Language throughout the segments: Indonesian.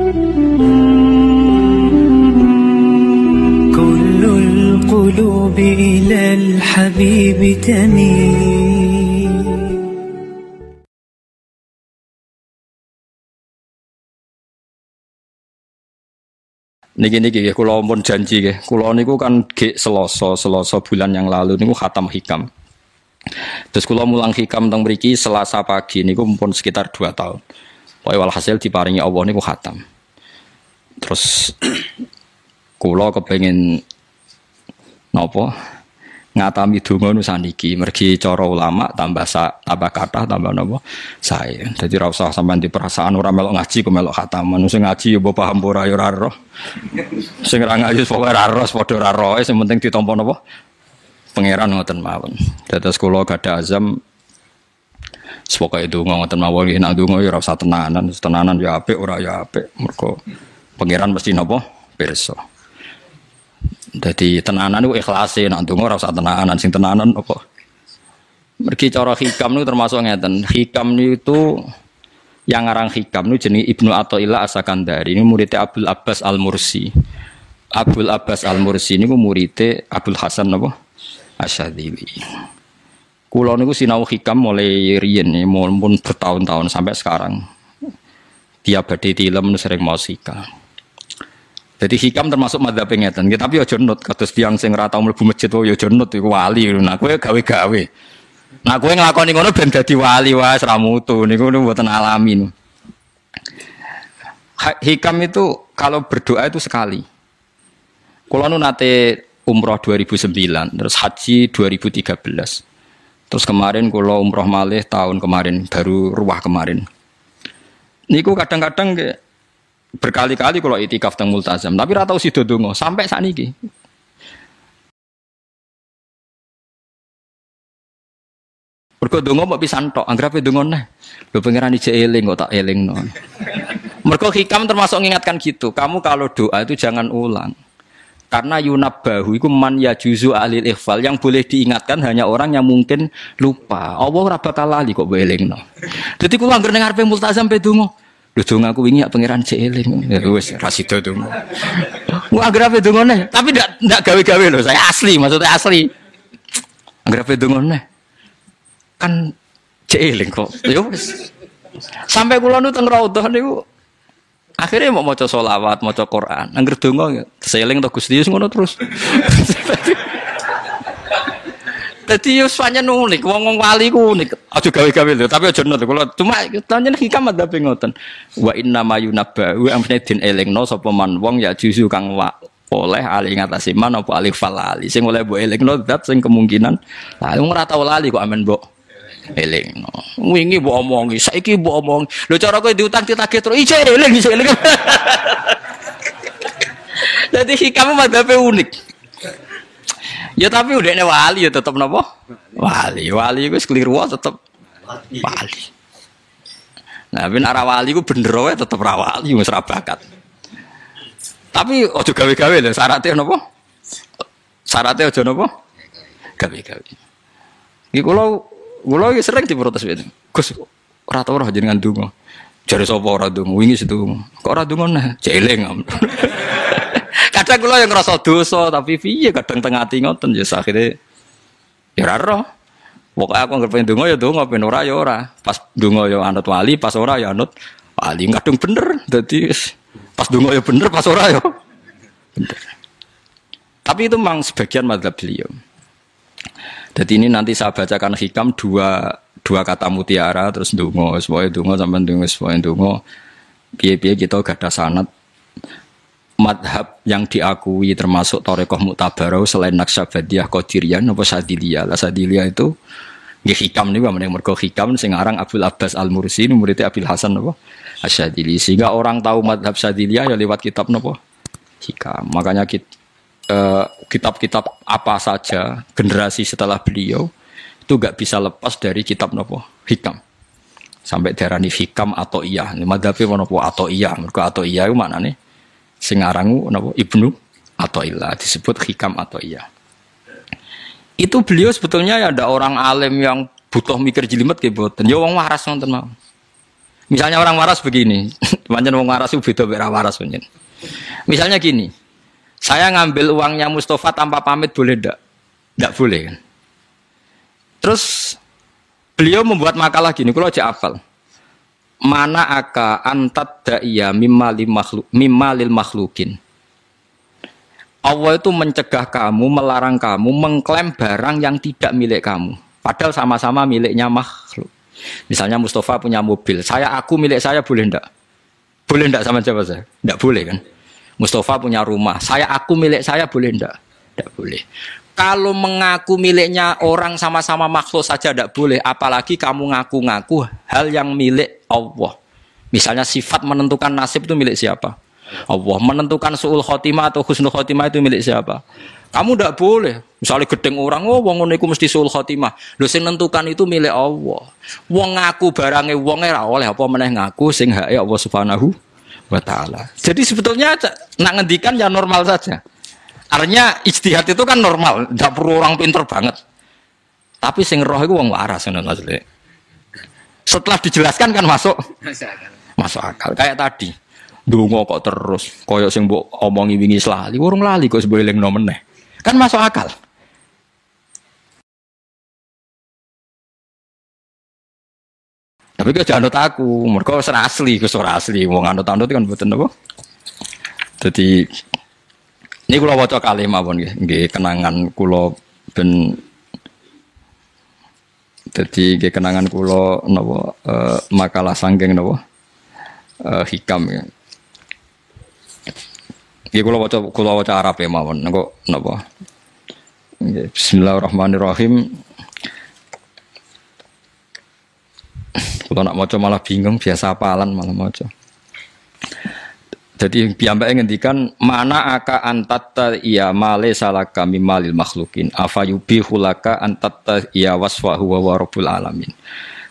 كل القلوب إلى الحبيب تميل. Niki kula pun janji nggih. Kula niku kan gek Selasa bulan yang lalu niku khatam hikam. Terus kula mulang hikam teng mriki Selasa pagi niku pun sekitar 2 tahun. Pokoke walhasil diparingi Allah niku khatam. Terus kula kepengin napa ngatami donga nu saniki mergi cara ulama tambah kathah tambah napa sae. Dadi ora usah sampean di perasaan ora melok ngaji kok melok khataman. Sing ngaji ya mbok paham ora ya ora roh. Sing ora ngaji pokoke ora roh padha ora roe sing penting ditampa napa pangeran ngoten mawon. Dados kula gadah azam pokoke donga ngoten mawon nek donga ya ora usah tenanan ya apik ora ya apik. Mergo pangeran mesti napa pirsa. Jadi tenanan itu ikhlase, nak ndonga ora usah tenanan, sing tenanan apa? Mergi cara hikam niku termasuk ngeten. Hikam niku yang ngarang hikam niku jenenge Ibnu Athaillah As-Sakandari. Ini muridnya Abdul Abbas Al-Mursi. Abdul Abbas Al-Mursi niku muridnya Abdul Hasan apa? Asy-Syadzili. Kula niku sinau hikam mulai riyen mun bertahun-tahun sampai sekarang. Tiap badhe tilem sering maos hikam. Jadi hikam termasuk madzhab ngeten. Tapi aja nut kados tiyang sing ora tau mlebu masjid wae aja nut iku wali. Nah kowe gawe-gawe. Nah kowe nglakoni ngono ben dadi wali wae ora mutu niku mboten alami. Hikam itu kalau berdoa itu sekali. Kula nu nate umroh 2009, terus haji 2013. Terus kemarin kula umroh malih tahun kemarin, baru ruwah kemarin. Niku kadang-kadang berkali-kali kalau itikaf teng multazam, tapi ora tau sida donga sampai sakniki. Mergo donga mbok pisan tok, anggere donga neh. Lho pangeran ijek eling kok tak elingno. Mergo hikam termasuk mengingatkan gitu. Kamu kalau doa itu jangan ulang. Karena yunabbahu iku man yajuzu alil ikhfal, yang boleh diingatkan hanya orang yang mungkin lupa. Allah ora bakal lali kok mbok elingno. Dadi kula anggere ning ngarepe multazam pe donga. Lho dong aku wingi pangeran cek eling. Ya wis ra sida dong. Mu anggere dongone, tapi ndak gawe-gawe lho, saya asli, maksudnya asli. Anggere dongone. Kan cek eling kok. Ya wis. Sampai kula nu teng raudhah niku akhirnya mau maca selawat, maca Quran. Anggere donga seling to Gusti ngono terus. Dadi yo pancen unik, wong wali ku unik. Aja gawe-gawe lho, tapi aja nut kula. Cuma pancen hikam ada ngoten. Wa inna mayunabba wa amne din elingno sapa man wong ya juzu kang oleh ali ngatasi man apa alif falali. Sing oleh mbok elingno zat sing kemungkinan lah wong ora tau lali kok amen mbok elingno. Wingi mbok omongi, saiki mbok omongi. Lho cara kowe diutang ditagih terus ije eling. Dadi hikam madhabe unik. Ya tapi udahnya wali ya tetap napa? Wali itu keliru tetap wali. Nah, ben arah wali ku bener wae tetep ra wali wis ra bakat. Tapi aja gawe-gawe lho, syaratnya napa? Syaratnya aja napa? Gawe-gawe. Iki kula iki sering diprotes wit. Gus ora tau ora jenengan donga. Jare sapa ora donga? Wingi sedonga. Kok ora donga nah? Jeling. Kadang kula yang ngerasa dosa tapi piye kadang teng ati ngoten ya akhire ya ora roh. Pokoke aku anggere pengen donga ya donga, ben ora ya ora. Pas donga ya anut wali, pas ora ya anut wali. Kadang bener. Dadi pas donga ya bener, pas ora ya bener. Tapi itu memang sebagian madzhab beliau. Jadi ini nanti saya bacakan hikam dua kata mutiara terus donga, semuanya donga sampean donga, semuanya donga. Piye-piye kita gak ada sanad. Madhab yang diakui termasuk Thariqah Mu'tabarah selain Naqsyabandiyah, Qadiriyah, apa Sadiliyah. Lah Sadiliyah itu nggih hikam niku meneng mergo hikam sing aran Abdul Abbas Al-Mursi murid Abil Hasan apa Asy-Syadzili. Sehingga orang tahu madhab Sadiliyah ya lewat kitab napa? Hikam. Makanya kitab-kitab apa saja generasi setelah beliau itu enggak bisa lepas dari kitab napa? Hikam. Sampai darani hikam atau iya. Madhabe napa atau iya? Mergo atau iya iku maknane sing arangu napa Ibnu Athaillah disebut hikam atau iya. Itu beliau sebetulnya ya ada orang alim yang butuh mikir jelimet nggih mboten. Ya wong waras wonten mawon. Misalnya orang waras begini, Pancen wong waras itu beda mek ra waras pancen. Misalnya gini, saya ngambil uangnya Mustafa tanpa pamit boleh ndak? Ndak boleh kan? Terus beliau membuat makalah gini, kalau aja hafal. Mana aka antat da'iya mimma lil makhlukin. Allah itu mencegah kamu, melarang kamu mengklaim barang yang tidak milik kamu. Padahal sama-sama miliknya makhluk. Misalnya Mustafa punya mobil, aku milik saya boleh ndak? Boleh ndak sama siapa saya? Ndak boleh kan? Mustafa punya rumah, aku milik saya boleh ndak? Ndak boleh. Kalau mengaku miliknya orang sama-sama makhluk saja ndak boleh, apalagi kamu ngaku-ngaku hal yang milik Allah. Misalnya sifat menentukan nasib itu milik siapa? Allah. Menentukan su'ul khotimah atau husnul khotimah itu milik siapa? Kamu ndak boleh. Misalnya gedeng orang, wong ngono iku mesti su'ul khotimah. Lho sing nentukan itu milik Allah. Wong ngaku barange wonge ra oleh apa meneh ngaku sing hake Allah Subhanahu wa taala. Jadi sebetulnya nak ngendikan ya normal saja. Artinya ijtihad itu kan normal, tidak perlu orang pinter banget. Tapi sing roh itu wong waras ngono asli. Setelah dijelaskan kan masuk akal. Kayak tadi. Ndonga kok terus koyo sing mbok omongi wingi lali, urung lali kok sebelengno meneh. Kan masuk akal. Tapi kok jangan anut aku, mergo ora asli, ora asli. Wong anut-anut kan mboten apa. Dadi ini kula waca kalih mawon nggih kenangan kula ben dadi nggih kenangan kula napa makalah sanggeng napa hikam ya. Nggih kula waca Arab mawon engko napa. Nggih bismillahirrahmanirrahim. Kula nak maca malah bingung biasa hafalan malah maca. Jadi piyambake ngendikan mana aka antatta iya male salaka mimalil makhlukin afayubihu laka antatta iya wasfahu wa rabbul alamin.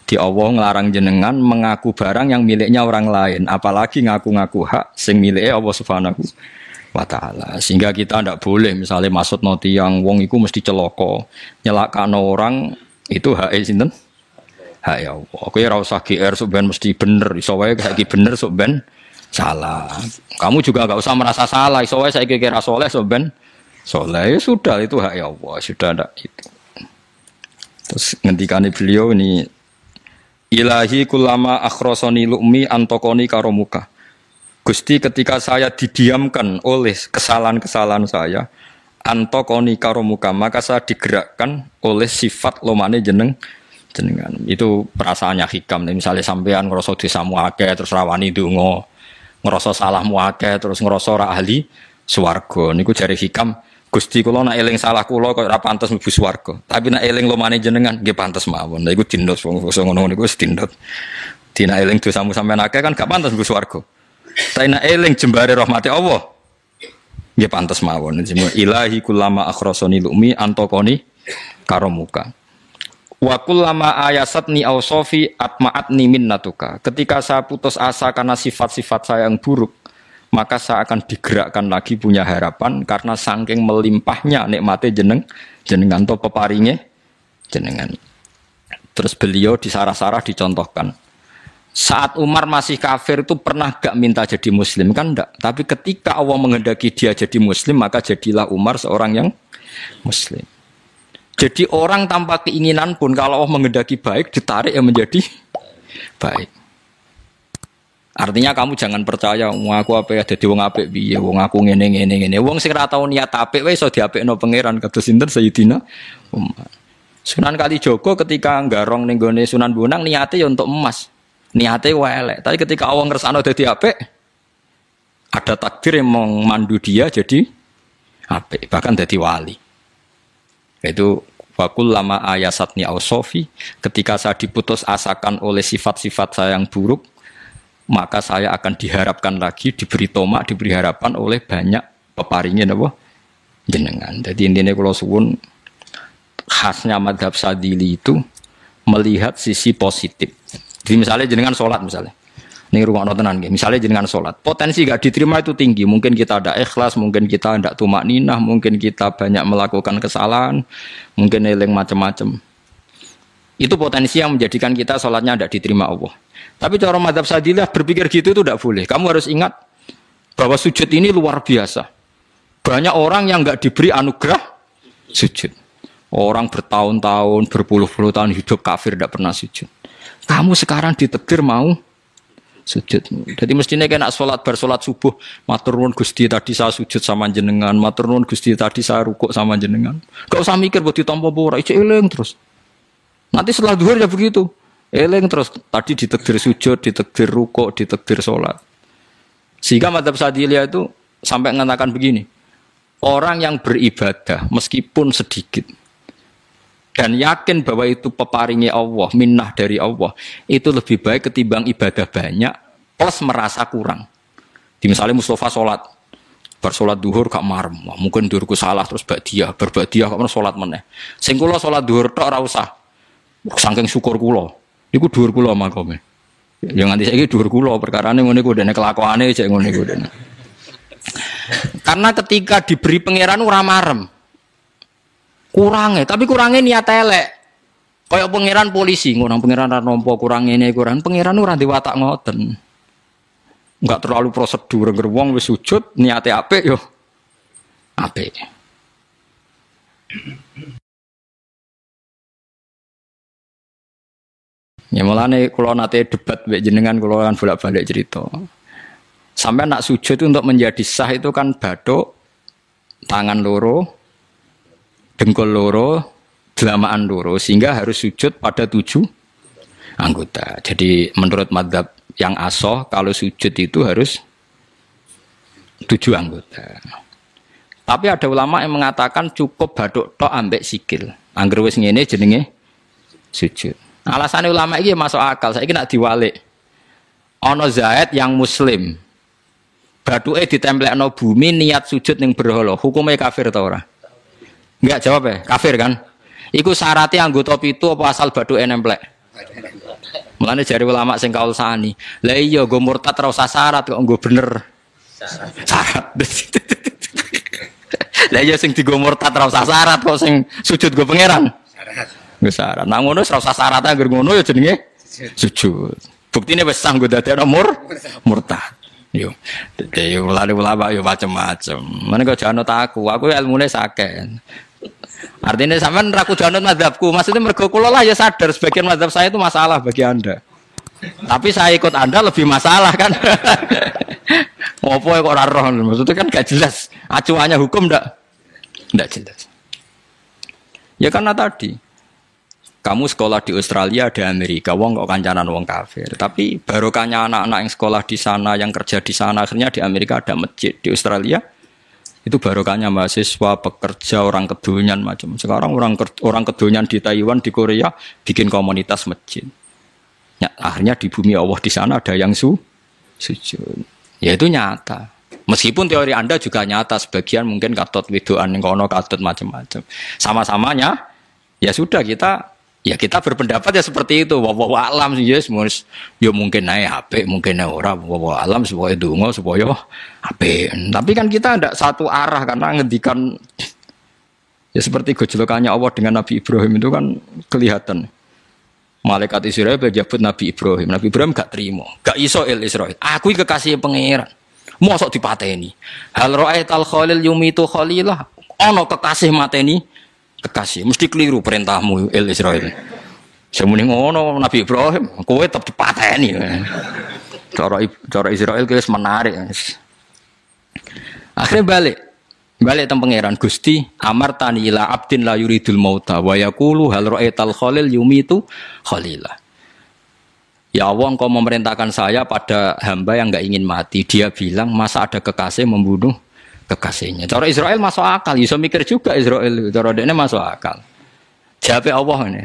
Di Allah ngelarang jenengan mengaku barang yang miliknya orang lain, apalagi ngaku-ngaku hak sing milike Allah Subhanahu wa taala. Sehingga kita ndak boleh misalnya maksud noti yang wong iku mesti celaka, nyelakano orang itu hak sinten? Hak ya Allah. Kowe ora usah GR sok ben mesti bener, iso wae saiki bener sok ben salah. Kamu juga enggak usah merasa salah. Iso wae saiki kira saleh so ben saleh. Ya sudah itu hak ya Allah, sudah ndak itu. Terus ngendikane beliau ini ilahi kullama akhrasani lu'mi antokoni karomuka. Gusti ketika saya didiamkan oleh kesalahan-kesalahan saya antokoni karomuka maka saya digerakkan oleh sifat lomane jenengan. Itu perasaannya hikam. Misalnya sampean ngerasa dosamu akeh terus rawani donga, ngerasa salahmu akeh terus ngerasa ora ahli swarga. Niku jare hikam, Gusti kula nak eling salah kula kok ora pantes mlebu swarga. Tapi nak eling lumane jenengan nggih pantes mawon. Lha iku dindos wong ngono niku wis dindot. Dina eling dosamu sampean akeh kan gak pantes mlebu swarga. Tapi nak eling jembare rahmati Allah nggih pantes mawon. Ilahi kullama akhrasani lumi antokoni karomuka. Wa kullama ayasatni ausofi atma'atni minnatuka. Ketika saya putus asa karena sifat-sifat saya yang buruk, maka saya akan digerakkan lagi punya harapan karena saking melimpahnya nikmate jenengan to peparinge jenengan. Terus beliau di sarah-sarah dicontohkan. Saat Umar masih kafir itu pernah gak minta jadi muslim kan enggak, tapi ketika Allah menghendaki dia jadi muslim maka jadilah Umar seorang yang muslim. Jadi orang tanpa keinginan pun kalau Allah menghendaki baik ditarik yang menjadi baik. Artinya kamu jangan percaya wong aku apik dadi wong apik piye, wong aku ngene. Wong sing ora tau niat apik wae iso diapikno pangeran kados sinten Sayyidina Umar. Sunan Kalijaga ketika nggarong ning gone Sunan Bonang niate ya untuk emas. Niate wae elek, tapi ketika Allah ngersakno dadi apik ada takdir yang memandu dia jadi apik, bahkan dadi wali. Itu wakul lama ayasatni ausofi ketika saya diputus asakan oleh sifat-sifat saya yang buruk maka saya akan diharapkan lagi diberi tomak diberi harapan oleh banyak peparingin apa jenengan. Jadi intinya kalau suwun khasnya madhab Sadili itu melihat sisi positif. Jadi misalnya jenengan sholat misalnya ini rumah tenan nggih. Misalnya jenengan sholat, potensi gak diterima itu tinggi. Mungkin kita ada ikhlas, mungkin kita ndak tumak ninah, mungkin kita banyak melakukan kesalahan, mungkin eling macam-macam. Itu potensi yang menjadikan kita sholatnya tidak diterima Allah. Tapi cara madzhab Sadilah berpikir gitu itu tidak boleh. Kamu harus ingat bahwa sujud ini luar biasa. Banyak orang yang nggak diberi anugerah sujud. Orang bertahun-tahun, berpuluh-puluh tahun hidup kafir tidak pernah sujud. Kamu sekarang ditakdir mau sujud. Jadi mestinya kena sholat bersolat subuh, matur nuwun Gusti tadi saya sujud sama jenengan, matur nuwun Gusti tadi saya rukuk sama jenengan. Gak usah mikir buat ditampa ora, ijo eling terus. Nanti setelah zuhur ya begitu. Eling terus, tadi ditakdir sujud, ditakdir rukuk, ditakdir sholat. Sehingga madzhab Sadiliyah itu sampai mengatakan begini. Orang yang beribadah meskipun sedikit dan yakin bahwa itu peparingnya Allah, minnah dari Allah, itu lebih baik ketimbang ibadah banyak plus merasa kurang. Di misalnya Mustafa sholat, bersolat duhur gak marem, mungkin duhurku salah terus ba'diyah, berba'diyah kok sholat meneh. Sing kula sholat duhur tok ora usah. Saking syukur kula. Iku duhur kula makome. Ya nganti saiki duhur kula perkarane ngene iku dene kelakuane cek ngene iku dene. Karena ketika diberi pangeran ora marem. Kurangnya, tapi kurangnya niat elek. Kayak pangeran polisi, ngurang pangeran ra nampa kurang ini kurang. Pangeran ora diwatak ngoten. Enggak terlalu prosedur wong wis sujud niate apik yo apik. Ya mulane kula nate debat mbek jenengan kula kan bolak-balik cerita. Sampai nak sujud itu untuk menjadi sah itu kan bathuk, tangan loro, dengkul loro, delamaan loro, sehingga harus sujud pada 7 anggota. Jadi menurut madzhab yang asoh kalau sujud itu harus 7 anggota. Tapi ada ulama yang mengatakan cukup bathuk tok ambek sikil. Angger wis ngene jenenge sujud. Alasannya ulama iki masuk akal. Saiki nak diwalik. Ana Zaid yang muslim. Bathuke ditemplekno bumi niat sujud ning berhala. Hukumnya kafir ta ora? Enggak jawab ya, kafir kan? Iku syaratnya anggota pitu apa asal bathuke nemplek? Mulane jari ulama sing kaul sani. Lah iya nggo murtad ora usah syarat kok nggo bener. Syarat. Lah iya sing digo murtad ora usah syarat kok sing sujud nggo pangeran. Syarat. Nggo syarat. Nah ngono ora usah syarat anggere ngono ya jenenge sujud. Buktine wis sah nggo dadekno murtad. Yo, dadi ulama yo macam-macam. Mana kau jangan aku ilmune sakit. Artinya sampean ra kudu anut mazhabku. Maksudnya mergo kula lah ya sadar sebagian mazhab saya itu masalah bagi Anda. Tapi saya ikut Anda lebih masalah kan. Ngopo kok ora roh? Maksudnya kan gak jelas. Acuannya hukum ndak jelas. Ya karena tadi kamu sekolah di Australia, di Amerika, wong kok kancanan wong kafir. Tapi barokahnya anak-anak yang sekolah di sana, yang kerja di sana, akhirnya di Amerika ada masjid. Di Australia itu barokahnya mahasiswa, pekerja, orang kedonyan macam. Sekarang orang kedonyan di Taiwan, di Korea bikin komunitas masjid. Ya, akhirnya di bumi Allah di sana ada yang sujud. Ya itu nyata. Meskipun teori Anda juga nyata, sebagian mungkin katut widoan yang kono katut macam-macam. Sama-samanya ya sudah kita berpendapat ya seperti itu. Wallahu alam sih yes, ya mungkin naik HP, mungkin naik ora. Wallahu alam supaya donga supaya HP. Tapi kan kita tidak satu arah karena ngendikan ya seperti gojlokannya Allah dengan Nabi Ibrahim itu kan kelihatan. Malaikat Israel berjabut Nabi Ibrahim. Nabi Ibrahim gak terima, gak iso Israel. Aku kekasih pangeran. Mosok dipateni. Hal ra'aital khalil yumitu khalilah. Ono kekasih mateni kekasih, mesti keliru perintahmu Israel. Semune ngono Nabi Ibrahim, kowe tetep dipateni. Cara Israel wis menarik. Akhirnya balik teng pangeran Gusti, amartani ila abdin la yuridul mauta wa yaqulu hal ra'aital khalil yumitu khalilah. Ya Allah, Engkau memerintahkan saya pada hamba yang enggak ingin mati. Dia bilang, masa ada kekasih membunuh kekasihnya. Cara Israel masuk akal, bisa mikir juga Israel. Cara dia masuk akal. Jawab Allah ini.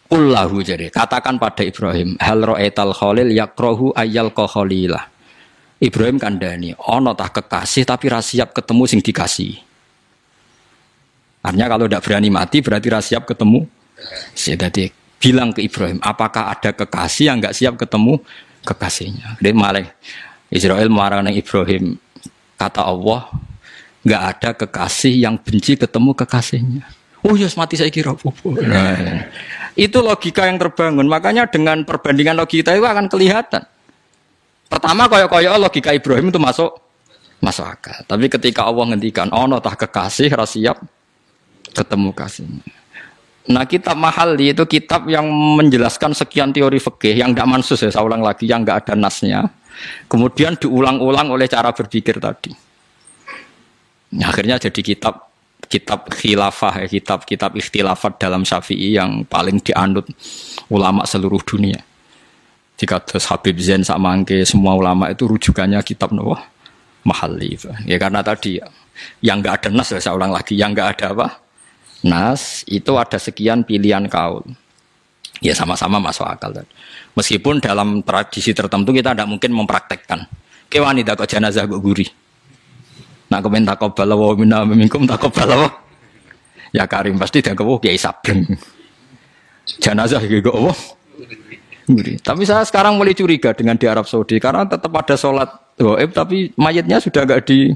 Qullahu jadi katakan pada Ibrahim, hal ra'aital khalil yakrahu ayyal khalilah. Ibrahim kandhani, ana tah kekasih tapi ra siap ketemu sing dikasih. Artinya kalau tidak berani mati berarti ra siap ketemu. Jadi bilang ke Ibrahim, apakah ada kekasih yang enggak siap ketemu kekasihnya? Dia malah Israel marah nang Ibrahim. Kata Allah, enggak ada kekasih yang benci ketemu kekasihnya. Oh yes mati saya kira. Nah, itu logika yang terbangun. Makanya dengan perbandingan logika itu akan kelihatan. Pertama koyo-koyo logika Ibrahim itu masuk akal. Tapi ketika Allah ngendikan, ono tah kekasih ra siap ketemu kasih. Nah kitab Mahalli itu kitab yang menjelaskan sekian teori fikih yang tidak mansus ya, saya ulang lagi, yang nggak ada nasnya. Kemudian diulang-ulang oleh cara berpikir tadi. Nah, akhirnya jadi kitab khilafah ya, kitab ikhtilafat dalam Syafi'i yang paling dianut ulama seluruh dunia. Jika terus Habib Zain Samangke semua ulama itu rujukannya kitab Mahalli. Ya karena tadi yang nggak ada nas, saya ulang lagi, yang nggak ada apa nas itu ada sekian pilihan kaul. Ya sama-sama masuk akal. Meskipun dalam tradisi tertentu kita tidak mungkin mempraktekkan. Kewani takut jenazah kok gurih. Nak komen takobal wa minna minkum takobal. Ya Karim pasti dia kewo Kiai Sabreng. Jenazah iki kok apa? Tapi saya sekarang mulai curiga dengan di Arab Saudi karena tetap ada sholat gaib tapi mayatnya sudah nggak di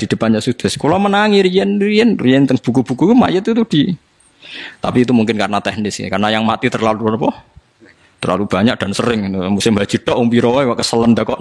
depannya sudah. Kalau menangi rian tentang buku-buku mayat itu tapi itu mungkin karena teknis ya, karena yang mati terlalu banyak dan sering. Musim haji tok umpiro wae keselen dak kok